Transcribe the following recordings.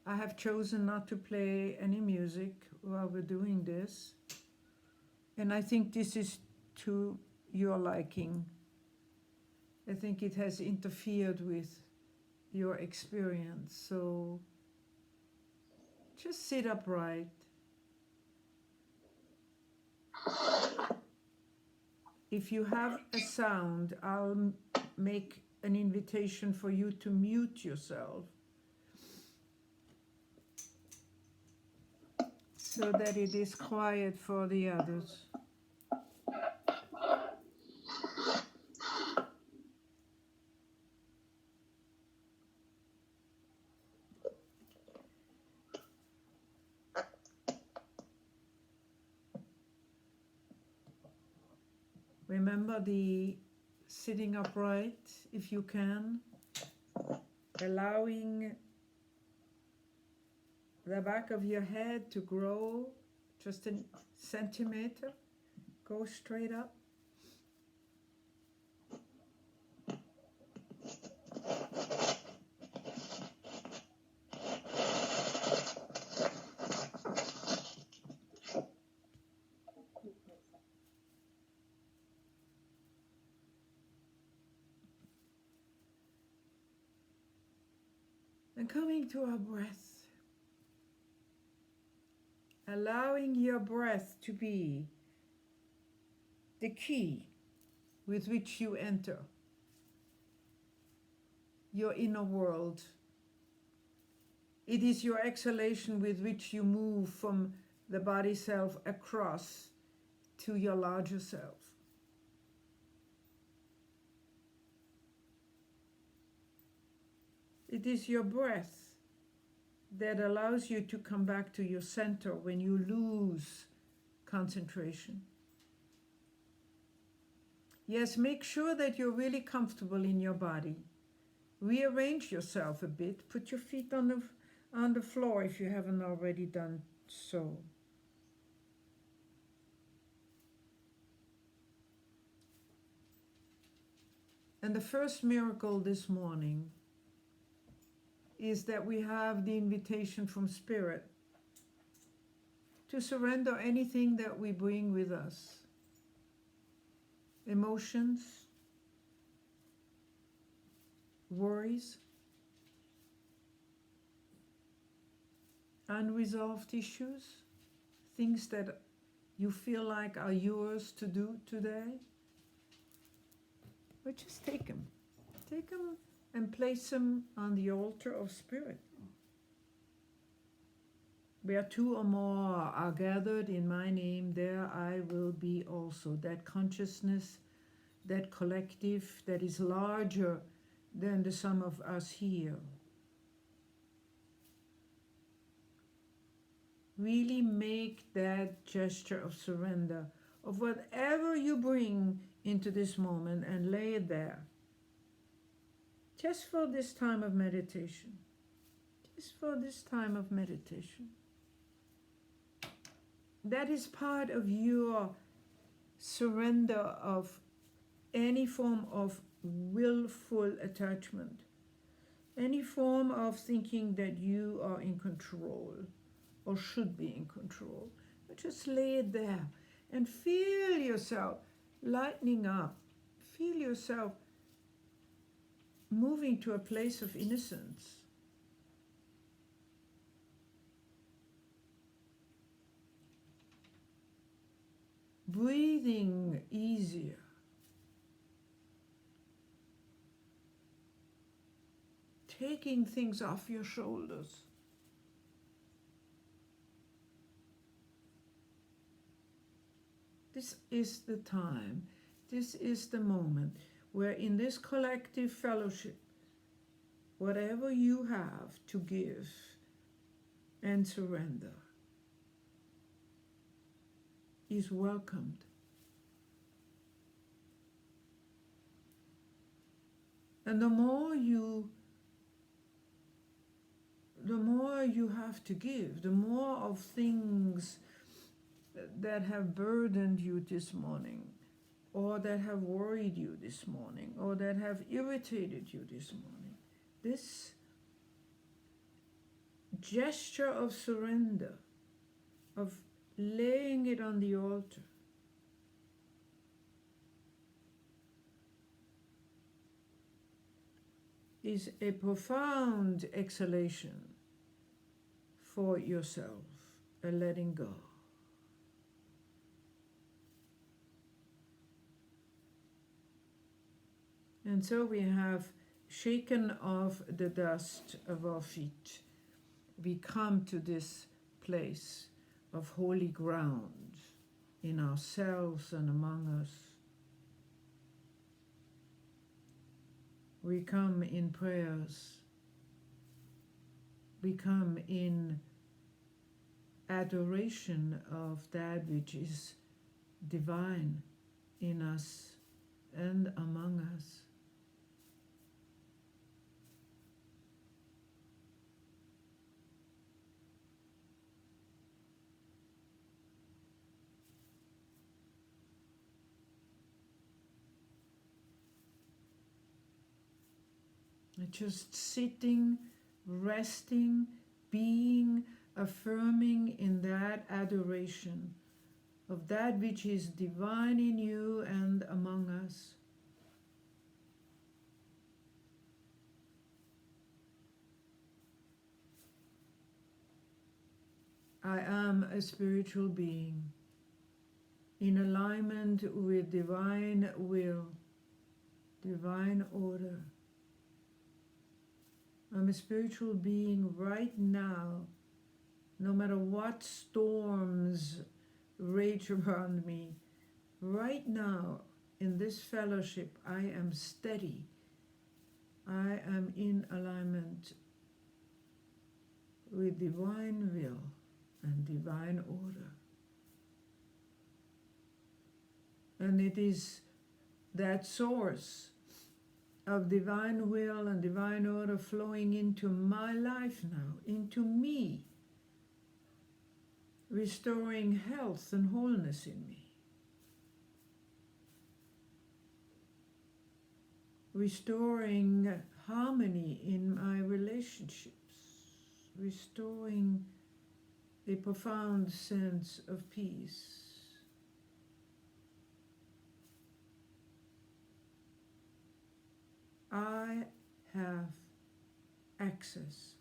I have chosen not to play any music while we're doing this. And I think this is to your liking. I think it has interfered with your experience. So just sit upright. If you have a sound, I'll make an invitation for you to mute yourself so that it is quiet for the others. Remember the sitting upright if you can, allowing the back of your head to grow just a centimeter, go straight up. And coming to our breath, allowing your breath to be the key with which you enter your inner world. It is your exhalation with which you move from the body self across to your larger self. It is your breath that allows you to come back to your center when you lose concentration. Yes, make sure that you're really comfortable in your body. Rearrange yourself a bit. Put your feet on the floor if you haven't already done so. And the first miracle this morning is that we have the invitation from Spirit to surrender anything that we bring with us. Emotions, worries, unresolved issues, things that you feel like are yours to do today. But just take them. Take them and place them on the altar of Spirit. Where two or more are gathered in my name, there I will be also. That consciousness, that collective that is larger than the sum of us here. Really make that gesture of surrender of whatever you bring into this moment and lay it there. Just for this time of meditation. Just for this time of meditation. That is part of your surrender of any form of willful attachment. Any form of thinking that you are in control or should be in control. But just lay it there and feel yourself lightening up. Feel yourself moving to a place of innocence. Breathing easier. Taking things off your shoulders. This is the time, this is the moment where in this collective fellowship, whatever you have to give and surrender is welcomed. And the more you have to give, the more of things that have burdened you this morning, or that have worried you this morning, or that have irritated you this morning. gesture of surrender, of laying it on the altar, is a profound exhalation for yourself, a letting go. And so we have shaken off the dust of our feet. We come to this place of holy ground in ourselves and among us. We come in prayers. We come in adoration of that which is divine in us and among us. Just sitting, resting, being, affirming in that adoration of that which is divine in you and among us. I am a spiritual being in alignment with divine will, divine order. I'm a spiritual being right now, no matter what storms rage around me. Right now, in this fellowship, I am steady. I am in alignment with divine will and divine order. And it is that source of divine will and divine order flowing into my life now, into me, restoring health and wholeness in me, restoring harmony in my relationships, restoring a profound sense of peace. I have access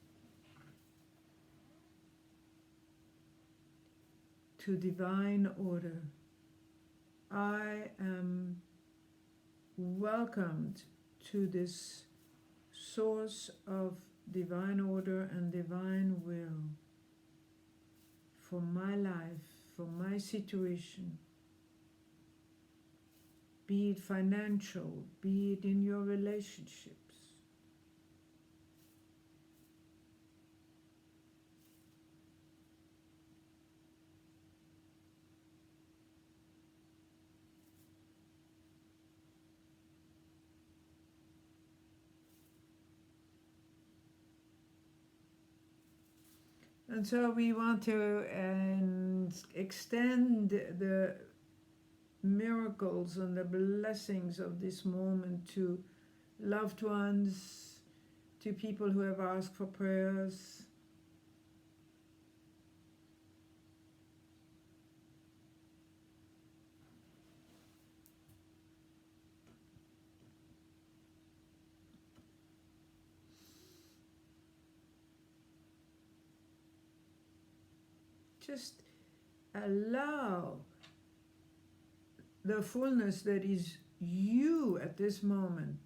to divine order. I am welcomed to this source of divine order and divine will for my life, for my situation. Be it financial, be it in your relationships. And so we want to extend the miracles and the blessings of this moment to loved ones, to people who have asked for prayers. Just allow the fullness that is you at this moment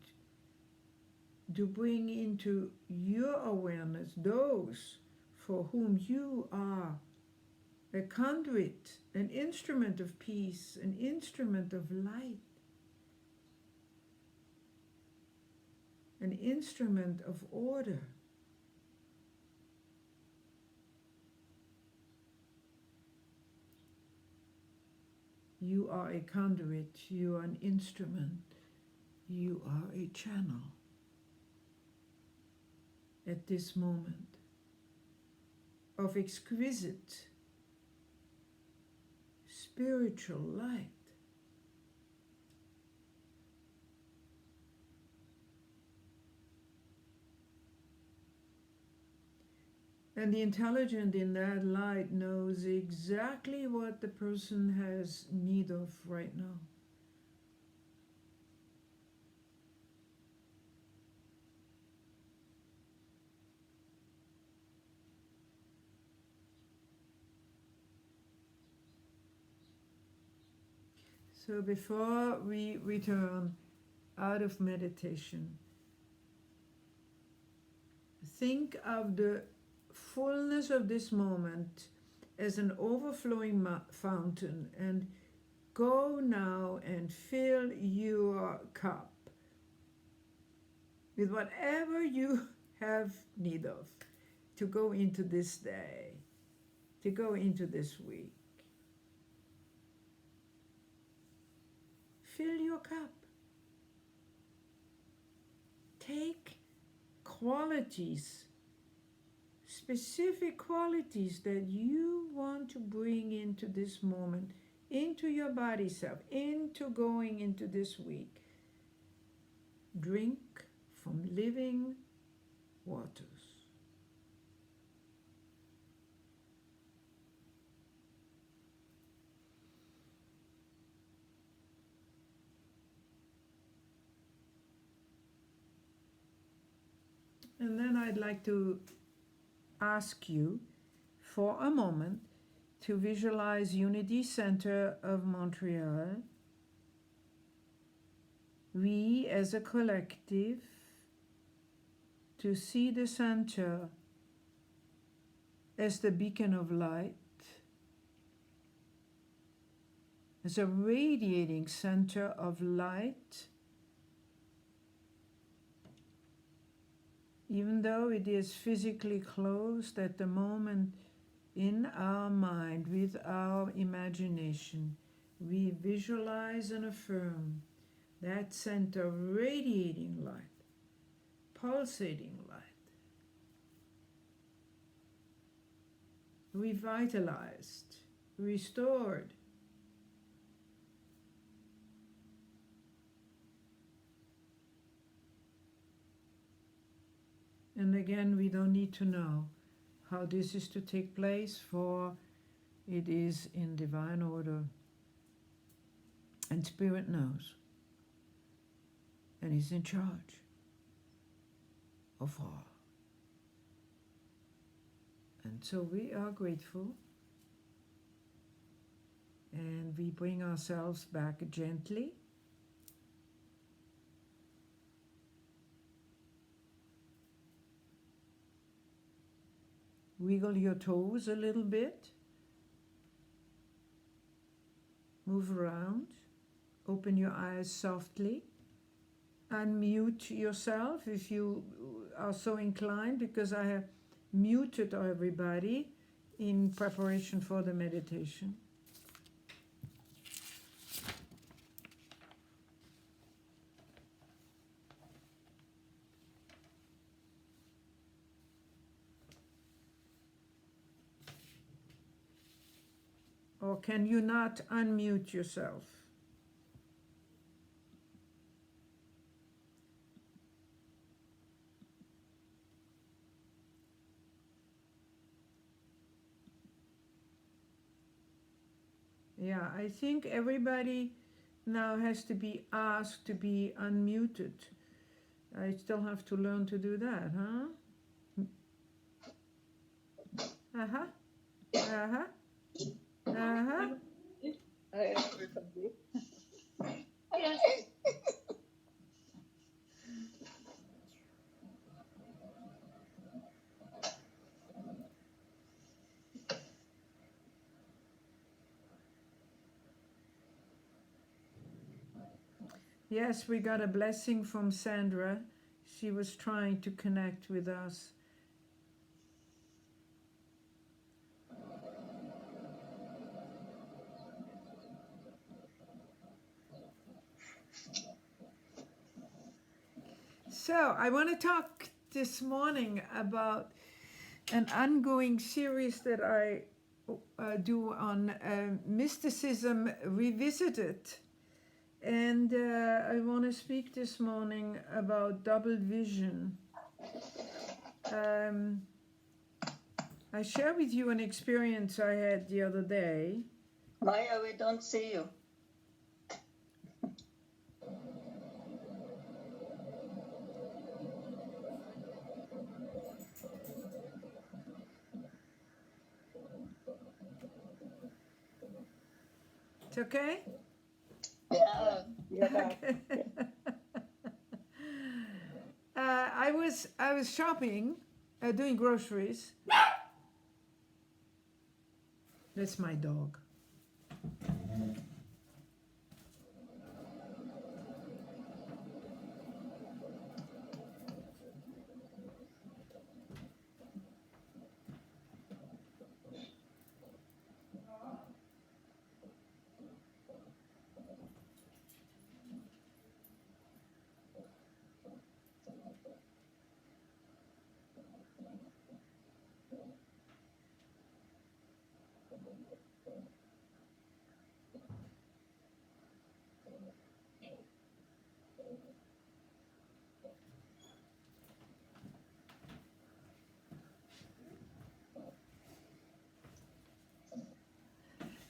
to bring into your awareness those for whom you are a conduit, an instrument of peace, an instrument of light, an instrument of order. You are a conduit, you are an instrument, you are a channel at this moment of exquisite spiritual light. And the intelligent in that light knows exactly what the person has need of right now. So before we return out of meditation, think of the fullness of this moment as an overflowing fountain, and go now and fill your cup with whatever you have need of to go into this day, to go into this week. Fill your cup. Take qualities, specific qualities that you want to bring into this moment, into your body self, into going into this week. Drink from living waters. And then I'd like to ask you for a moment to visualize Unity Center of Montreal. We as a collective, to see the center as the beacon of light, as a radiating center of light, even though it is physically closed at the moment. In our mind, with our imagination, we visualize and affirm that center radiating light, pulsating light, revitalized, restored. And again, we don't need to know how this is to take place, for it is in divine order, and Spirit knows, and is in charge of all. And so we are grateful, and we bring ourselves back gently. Wiggle your toes a little bit. Move around. Open your eyes softly. Unmute yourself if you are so inclined, because I have muted everybody in preparation for the meditation. Or can you not unmute yourself? Yeah, I think everybody now has to be asked to be unmuted. I still have to learn to do that, huh? Uh-huh. Uh-huh. Uh-huh. Yes, we got a blessing from Sandra. She was trying to connect with us. So I want to talk this morning about an ongoing series that I do on Mysticism Revisited. And I want to speak this morning about double vision. I share with you an experience I had the other day. Maya, we don't see you. It's okay? Yeah, you're back. Okay. I was shopping, doing groceries. That's my dog.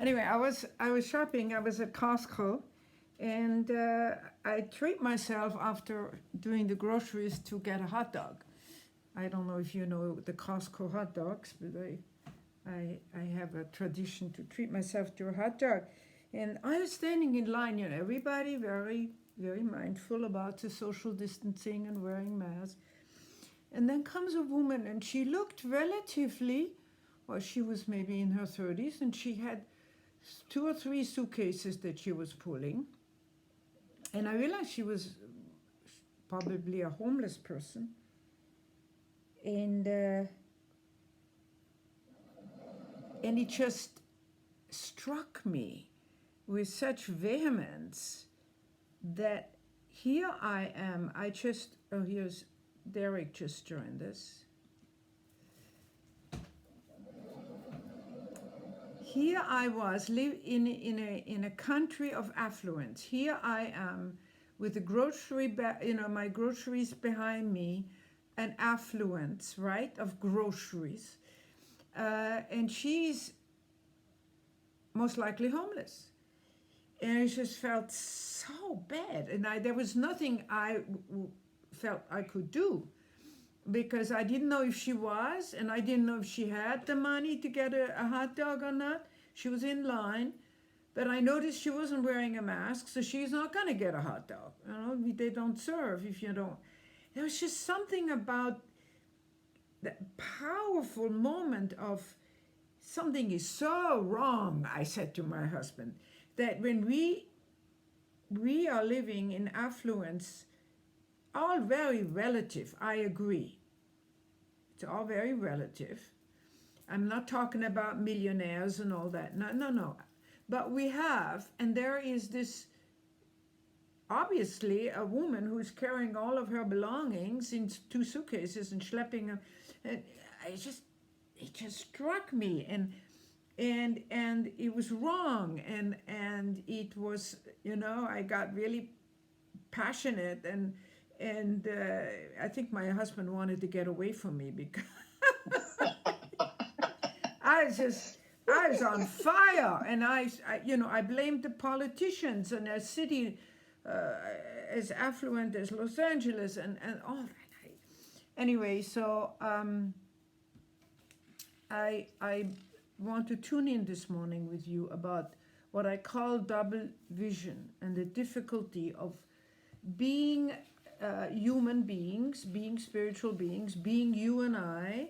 Anyway, I was shopping. I was at Costco, and I treat myself after doing the groceries to get a hot dog. I don't know if you know the Costco hot dogs, but I have a tradition to treat myself to a hot dog. And I was standing in line, you know, everybody very, very mindful about the social distancing and wearing masks. And then comes a woman, and she looked relatively, well, she was maybe in her 30s, and she had 2 or 3 suitcases that she was pulling. And I realized she was probably a homeless person. And it just struck me with such vehemence that here I am. Oh, here's Derek just joined us. Here I was, live in a country of affluence. Here I am with the my groceries behind me, an affluence, right, of groceries. And she's most likely homeless. And it just felt so bad. And there was nothing I felt I could do, because I didn't know if she was, and I didn't know if she had the money to get a hot dog or not. She was in line, but I noticed she wasn't wearing a mask, so she's not going to get a hot dog. You know, they don't serve if you don't. There was just something about that powerful moment of something is so wrong, I said to my husband, that when we are living in affluence, all very relative, I agree. It's all very relative. I'm not talking about millionaires and all that. No. But we have, and there is this, obviously, a woman who's carrying all of her belongings in 2 suitcases and schlepping them. And it just struck me, and it was wrong, and it was, you know, I got really passionate, and I think my husband wanted to get away from me because I was on fire, and I blamed the politicians and a city as affluent as Los Angeles and all that. Anyway, so I want to tune in this morning with you about what I call double vision and the difficulty of being human beings, being spiritual beings, being you and I,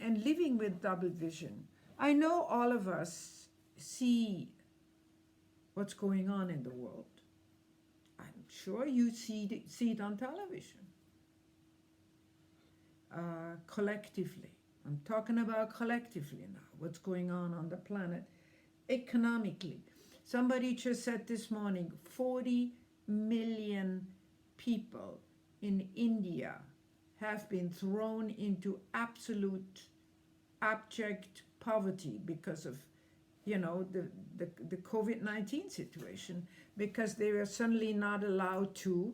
and living with double vision. I know all of us see what's going on in the world. I'm sure you see it on television. Collectively. I'm talking about collectively now, what's going on the planet economically. Somebody just said this morning, 40 million people in India have been thrown into absolute abject poverty because of, you know, the COVID-19 situation, because they were suddenly not allowed to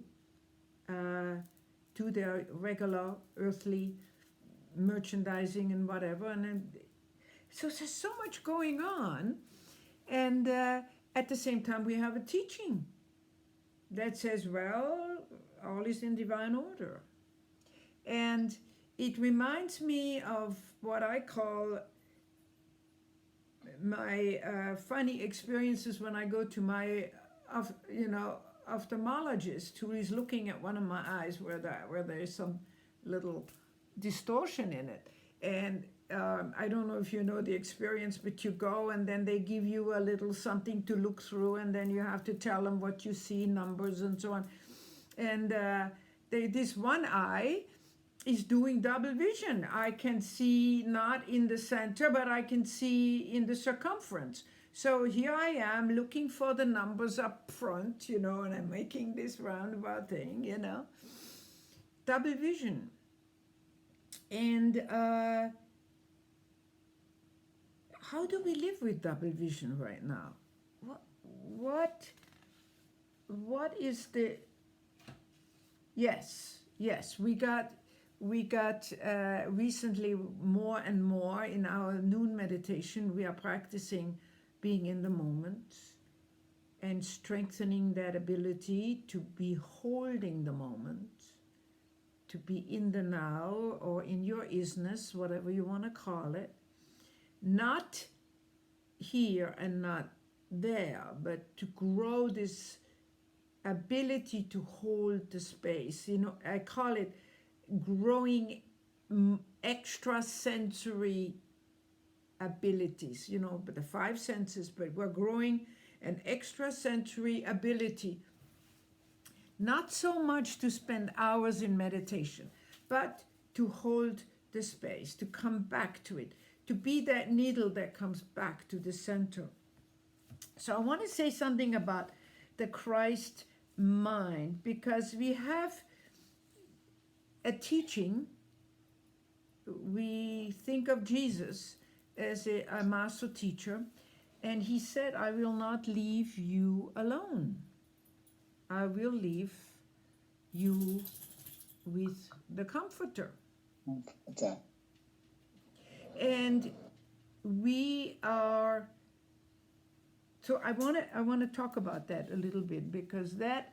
do their regular earthly merchandising and whatever, and then, so there's so much going on, and at the same time we have a teaching that says, well, all is in divine order. And it reminds me of what I call my funny experiences when I go to my ophthalmologist, who is looking at one of my eyes where there is some little distortion in it. And I don't know if you know the experience, but you go and then they give you a little something to look through, and then you have to tell them what you see, numbers and so on. And this one eye is doing double vision. I can see not in the center, but I can see in the circumference. So here I am looking for the numbers up front, and I'm making this roundabout thing, double vision. And how do we live with double vision right now? What is the... Yes, we got recently more and more in our noon meditation, we are practicing being in the moment and strengthening that ability to be holding the moment, to be in the now, or in your isness, whatever you want to call it, not here and not there, but to grow this ability to hold the space. I call it growing extrasensory abilities, but the five senses, but we're growing an extrasensory ability, not so much to spend hours in meditation, but to hold the space, to come back to it, to be that needle that comes back to the center. So I want to say something about the Christ mind, because we have a teaching. We think of Jesus as a master teacher, and he said, I will not leave you alone. I will leave you with the Comforter. Okay. And we are... So I want to talk about that a little bit, because that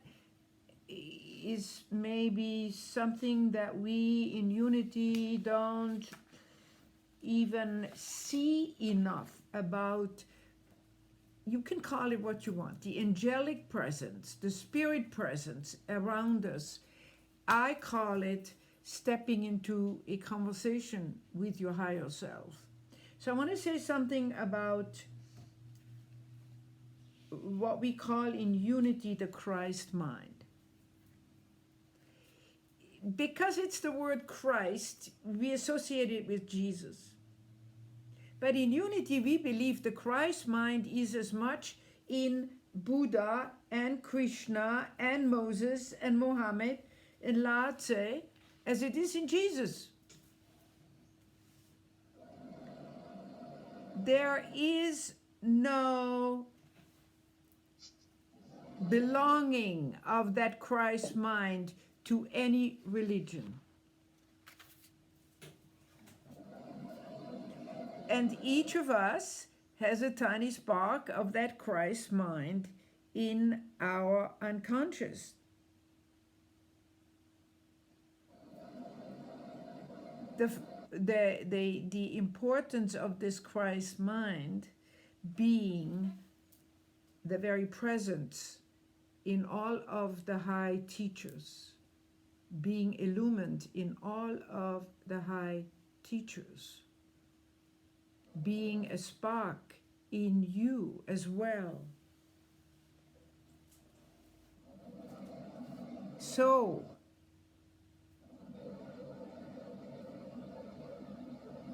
is maybe something that we in Unity don't even see enough about. You can call it what you want, the angelic presence, the spirit presence around us. I call it stepping into a conversation with your higher self. So I want to say something about what we call in Unity the Christ mind. Because it's the word Christ, we associate it with Jesus. But in Unity, we believe the Christ mind is as much in Buddha and Krishna and Moses and Mohammed and Lao Tse as it is in Jesus. There is no belonging of that Christ mind to any religion. And each of us has a tiny spark of that Christ mind in our unconscious. The importance of this Christ mind being the very presence in all of the high teachers, being illumined in all of the high teachers, being a spark in you as well. So,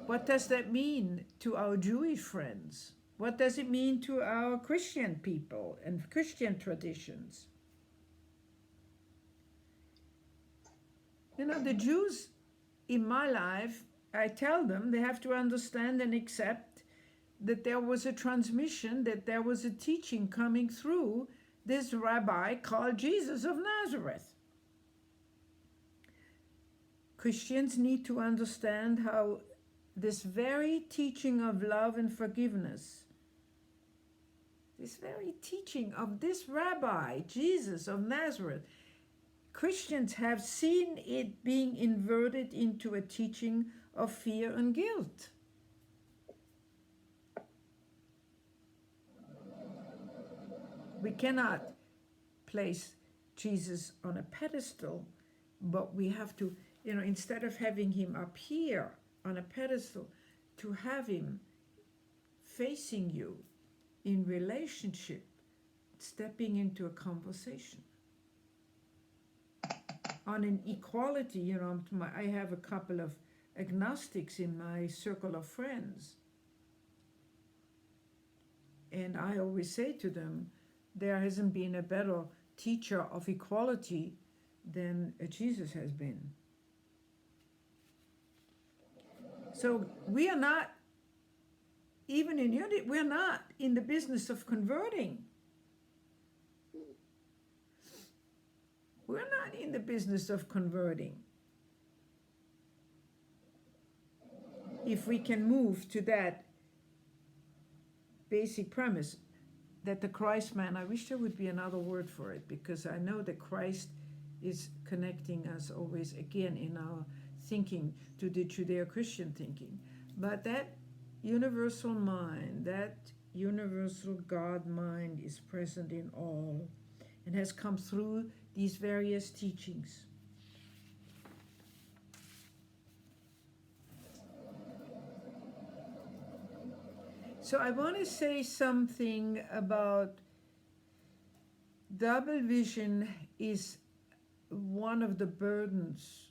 what does that mean to our Jewish friends? What does it mean to our Christian people and Christian traditions? The Jews in my life, I tell them they have to understand and accept that there was a transmission, that there was a teaching coming through this rabbi called Jesus of Nazareth. Christians need to understand how this very teaching of love and forgiveness, this very teaching of this rabbi, Jesus of Nazareth, Christians have seen it being inverted into a teaching of fear and guilt. We cannot place Jesus on a pedestal, but we have to, instead of having him up here on a pedestal, to have him facing you in relationship, stepping into a conversation on an equality. I have a couple of agnostics in my circle of friends, and I always say to them, there hasn't been a better teacher of equality than Jesus has been. So we are not, even in unity, we're not in the business of converting. We're not in the business of converting. If we can move to that basic premise that the Christ man, I wish there would be another word for it, because I know that Christ is connecting us always again in our thinking to the Judeo-Christian thinking. But that universal mind, that universal God mind is present in all and has come through these various teachings. So I want to say something about double vision is one of the burdens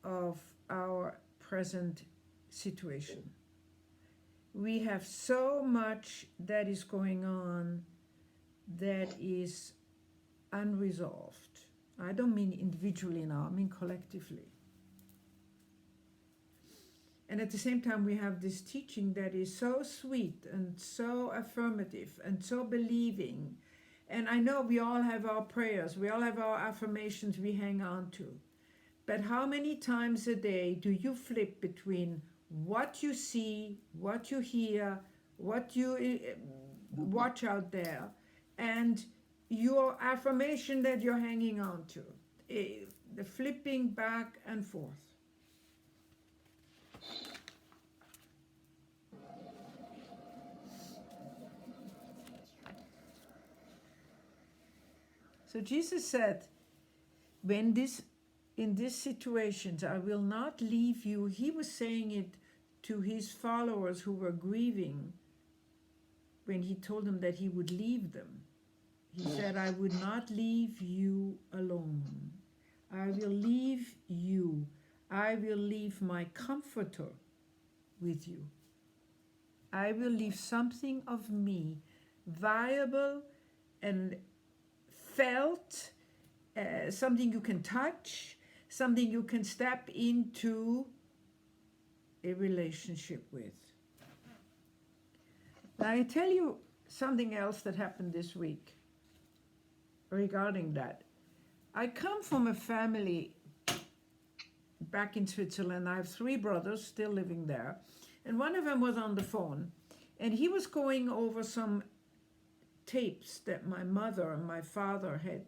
of our present situation. We have so much that is going on that is unresolved. I don't mean individually now, I mean collectively. And at the same time, we have this teaching that is so sweet and so affirmative and so believing. And I know we all have our prayers, we all have our affirmations we hang on to. But how many times a day do you flip between what you see, what you hear, what you watch out there, and your affirmation that you're hanging on to? The flipping back and forth. So Jesus said, in these situations, I will not leave you. He was saying it to his followers who were grieving when he told them that he would leave them. He said, I would not leave you alone. I will leave you. I will leave my comforter with you. I will leave something of me, viable and felt, something you can touch, something you can step into a relationship with. Now I tell you something else that happened this week regarding that. I come from a family back in Switzerland. I have 3 brothers still living there, and one of them was on the phone, and he was going over some tapes that my mother and my father had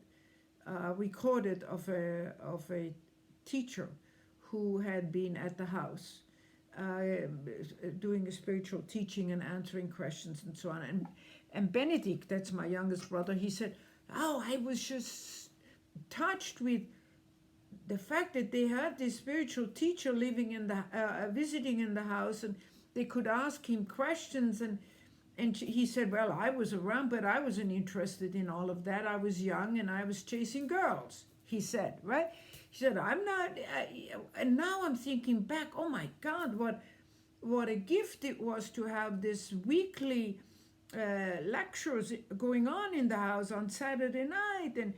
recorded of a teacher who had been at the house doing a spiritual teaching and answering questions and so on. And Benedict, that's my youngest brother, he said, oh, I was just touched with the fact that they had this spiritual teacher living in the visiting in the house, and they could ask him questions. And he said, well, I was around, but I wasn't interested in all of that. I was young and I was chasing girls, he said, right? He said, I'm not, and now I'm thinking back, oh my God, what a gift it was to have this weekly lectures going on in the house on Saturday night. And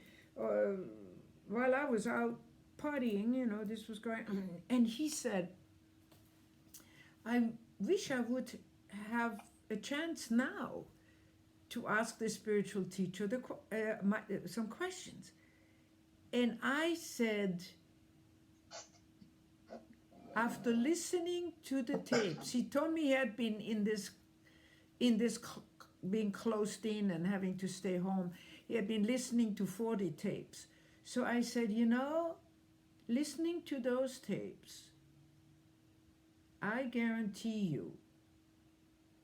while I was out partying, this was going on. And he said, I wish I would have a chance now to ask the spiritual teacher some questions. And I said, after listening to the tapes, he told me he had been being closed in and having to stay home. He had been listening to 40 tapes. So I said, listening to those tapes, I guarantee you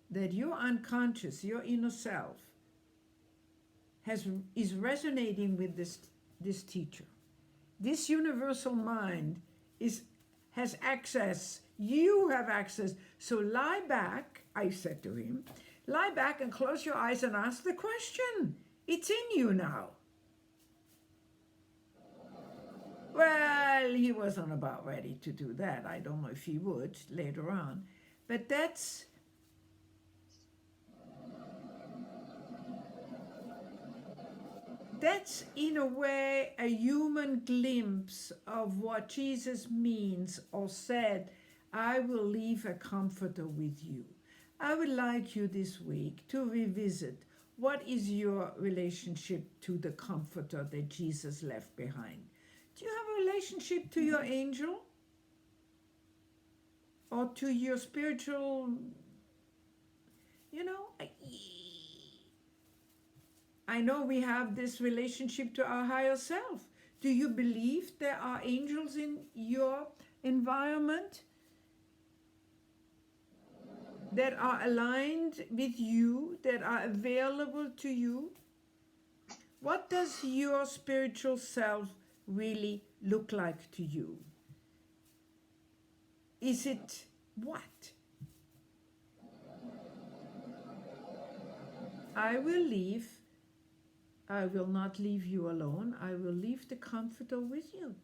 that your unconscious, your inner self, is resonating with this teacher. This universal mind has access. You have access. So lie back, I said to him, lie back and close your eyes and ask the question. It's in you now. Well, he wasn't about ready to do that. I don't know if he would later on. But that's in a way a human glimpse of what Jesus means or said, I will leave a comforter with you. I would like you this week to revisit what is your relationship to the comforter that Jesus left behind. Do you have a relationship to your angel? Or to your spiritual, I know we have this relationship to our higher self. Do you believe there are angels in your environment that are aligned with you, that are available to you? What does your spiritual self really look like to you? Is it what? I will not leave you alone. I will leave the comforter with you.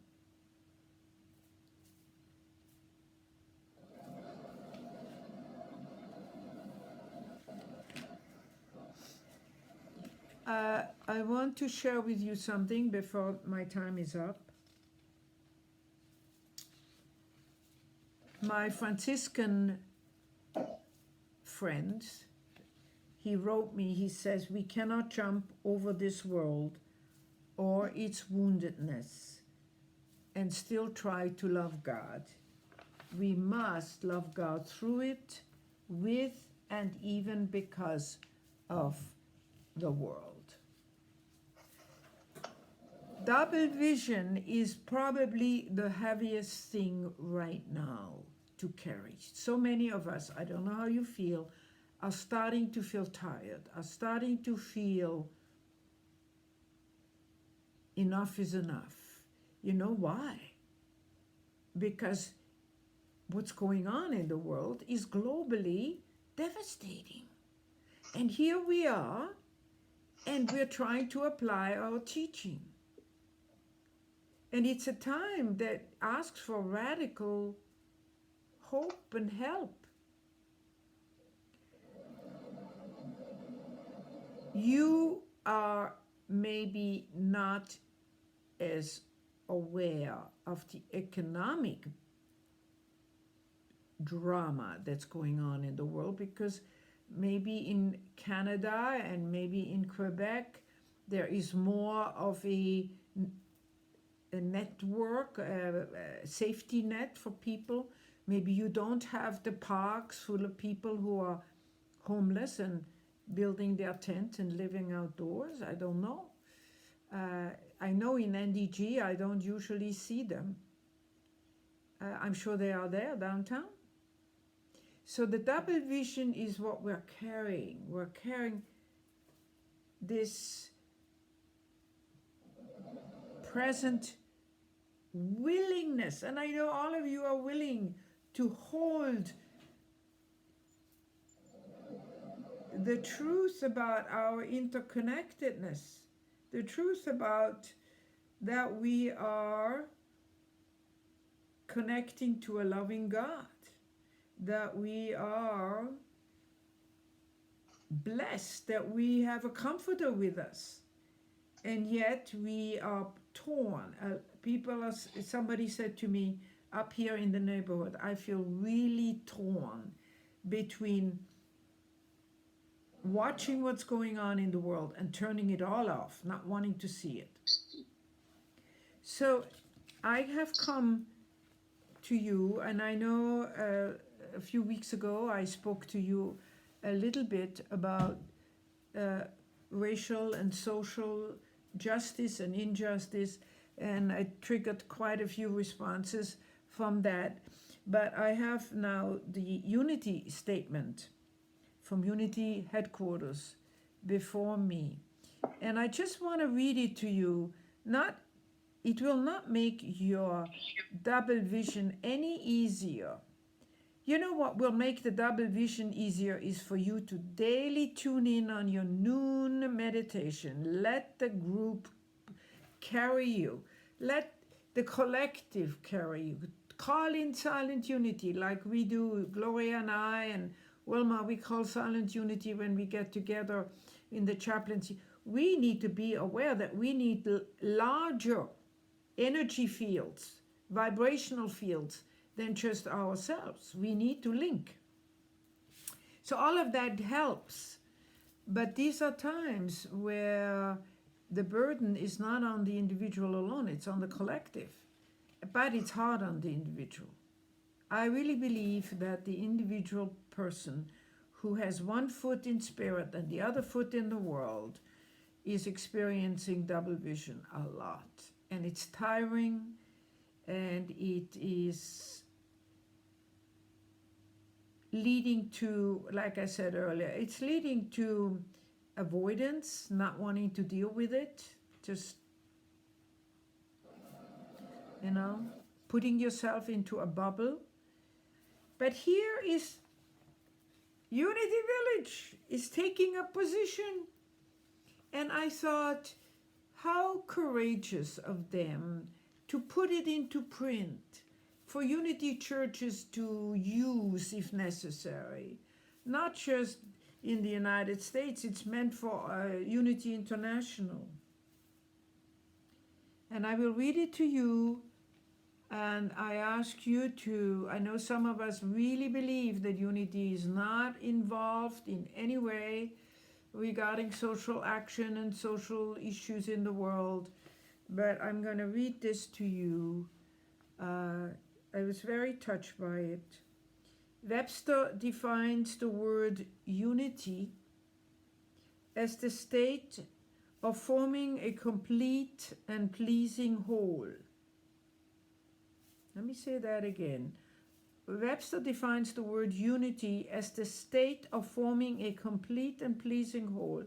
I want to share with you something before my time is up. My Franciscan friend, he wrote me, he says, we cannot jump over this world or its woundedness and still try to love God. We must love God through it, with and even because of the world. Double vision is probably the heaviest thing right now to carry. So many of us, I don't know how you feel, are starting to feel tired, are starting to feel enough is enough. You know why? Because what's going on in the world is globally devastating. And here we are, and we're trying to apply our teaching. And it's a time that asks for radical hope and help. You are maybe not as aware of the economic drama that's going on in the world, because maybe in Canada and maybe in Quebec there is more of a network, a safety net for people. Maybe you don't have the parks full of people who are homeless and building their tent and living outdoors. I don't know. I know in NDG I don't usually see them. I'm sure they are there downtown. So the double vision is what we're carrying. We're carrying this present willingness, and I know all of you are willing to hold the truth about our interconnectedness, the truth about that we are connecting to a loving God, that we are blessed, that we have a comforter with us, and yet we are torn. Somebody said to me up here in the neighborhood, I feel really torn between watching what's going on in the world and turning it all off, not wanting to see it. So I have come to you, and I know a few weeks ago I spoke to you a little bit about racial and social justice and injustice, and I triggered quite a few responses from that. But I have now the unity statement from Unity headquarters before me, and I just want to read it to you. It will not make your double vision any easier. You know what will make the double vision easier is for you to daily tune in on your noon meditation. Let the group carry you. Let the collective carry you. Call in silent unity like we do, Gloria and I and Wilma, we call silent unity when we get together in the chaplaincy. We need to be aware that we need larger energy fields, vibrational fields, than just ourselves. We need to link. So all of that helps. But these are times where the burden is not on the individual alone, it's on the collective. But it's hard on the individual. I really believe that the individual person who has one foot in spirit and the other foot in the world is experiencing double vision a lot. And it's tiring, and it is leading to, like I said earlier, it's leading to avoidance, not wanting to deal with it, just, putting yourself into a bubble. But here is Unity Village is taking a position, and I thought, how courageous of them to put it into print for Unity churches to use if necessary. Not just in the United States, it's meant for Unity International. And I will read it to you, and I ask you to, I know some of us really believe that Unity is not involved in any way regarding social action and social issues in the world, but I'm going to read this to you. I was very touched by it. Webster defines the word unity as the state of forming a complete and pleasing whole. Let me say that again. Webster defines the word unity as the state of forming a complete and pleasing whole.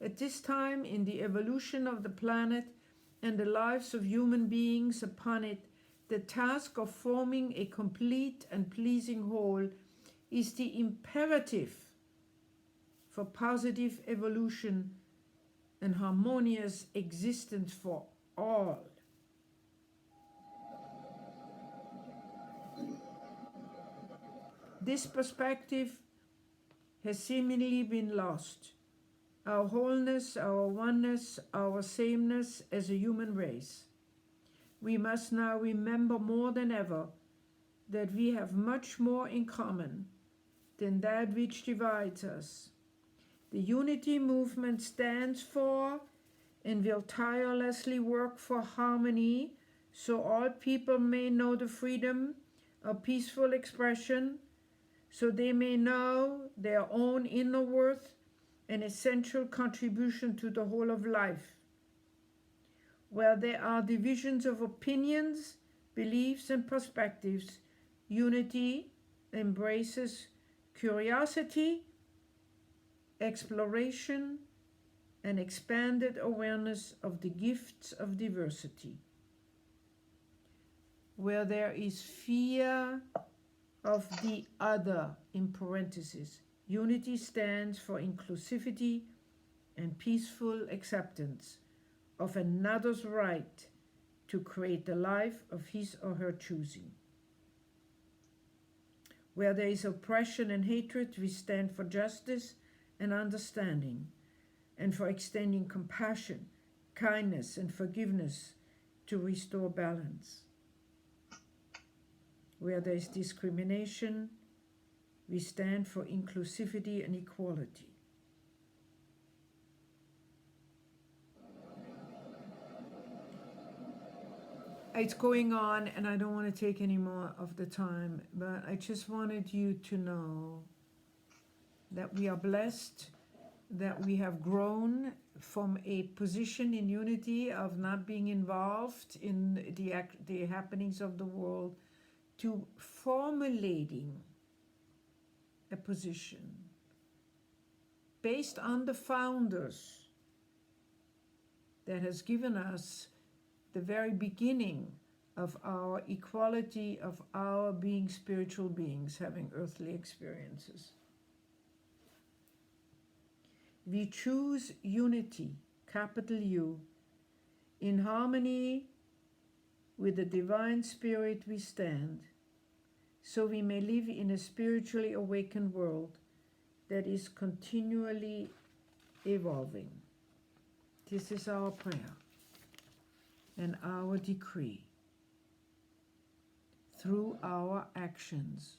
At this time in the evolution of the planet and the lives of human beings upon it, the task of forming a complete and pleasing whole is the imperative for positive evolution and harmonious existence for all. This perspective has seemingly been lost. Our wholeness, our oneness, our sameness as a human race. We must now remember more than ever that we have much more in common than that which divides us. The unity movement stands for and will tirelessly work for harmony, so all people may know the freedom of peaceful expression, so they may know their own inner worth and essential contribution to the whole of life. Where there are divisions of opinions, beliefs, and perspectives, unity embraces curiosity, exploration, and expanded awareness of the gifts of diversity. Where there is fear of the other, in parentheses, unity stands for inclusivity and peaceful acceptance of another's right to create the life of his or her choosing. Where there is oppression and hatred, we stand for justice and understanding, and for extending compassion, kindness, and forgiveness to restore balance. Where there is discrimination, we stand for inclusivity and equality. it's going on, and I don't want to take any more of the time, but I just wanted you to know that we are blessed, that we have grown from a position in unity of not being involved in the happenings of the world to formulating a position based on the founders that has given us the very beginning of our equality, of our being spiritual beings having earthly experiences. We choose unity, capital U, in harmony with the divine spirit we stand, so we may live in a spiritually awakened world that is continually evolving. This is our prayer and our decree. Through our actions,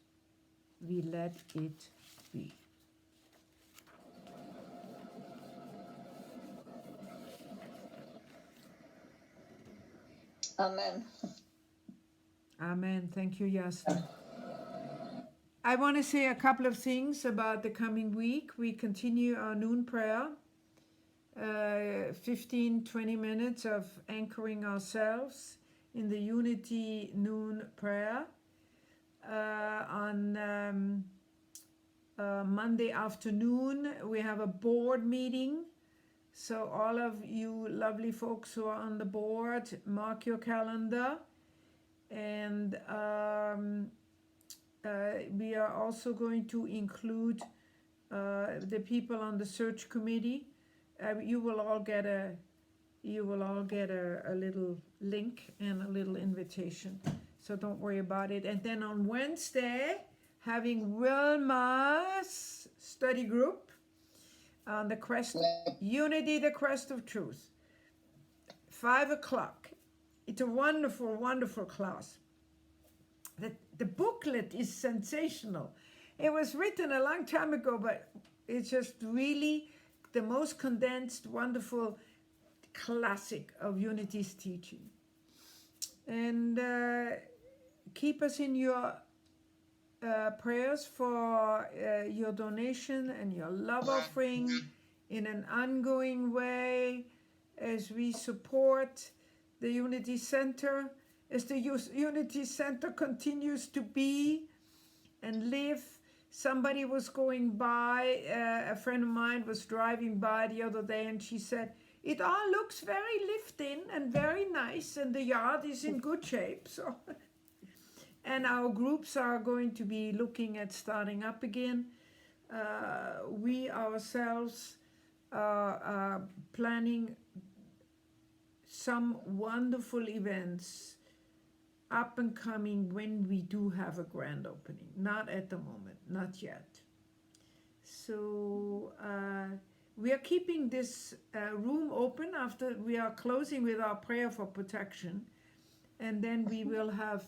we let it be. Amen. Amen. Thank you, Yasna. I want to say a couple of things about the coming week. We continue our noon prayer, 15-20 minutes of anchoring ourselves in the unity noon prayer. On Monday afternoon, we have a board meeting. So all of you lovely folks who are on the board, mark your calendar. And we are also going to include the people on the search committee. You will all get a little link and a little invitation. So don't worry about it. And then on Wednesday, having Wilma's study group on the quest, Unity, the Quest of Truth, 5 o'clock. It's a wonderful, wonderful class. The booklet is sensational. It was written a long time ago, but it's just really the most condensed, wonderful classic of Unity's teaching. And keep us in your prayers for your donation and your love offering in an ongoing way as we support the Unity Center, as the Unity Center continues to be and live. Somebody was going by, a friend of mine was driving by the other day, and she said, it all looks very lived-in and very nice, and the yard is in good shape. So, and our groups are going to be looking at starting up again. We ourselves are planning some wonderful events up and coming when we do have a grand opening. Not at the moment, not yet. So we are keeping this room open after we are closing with our prayer for protection, and then we will have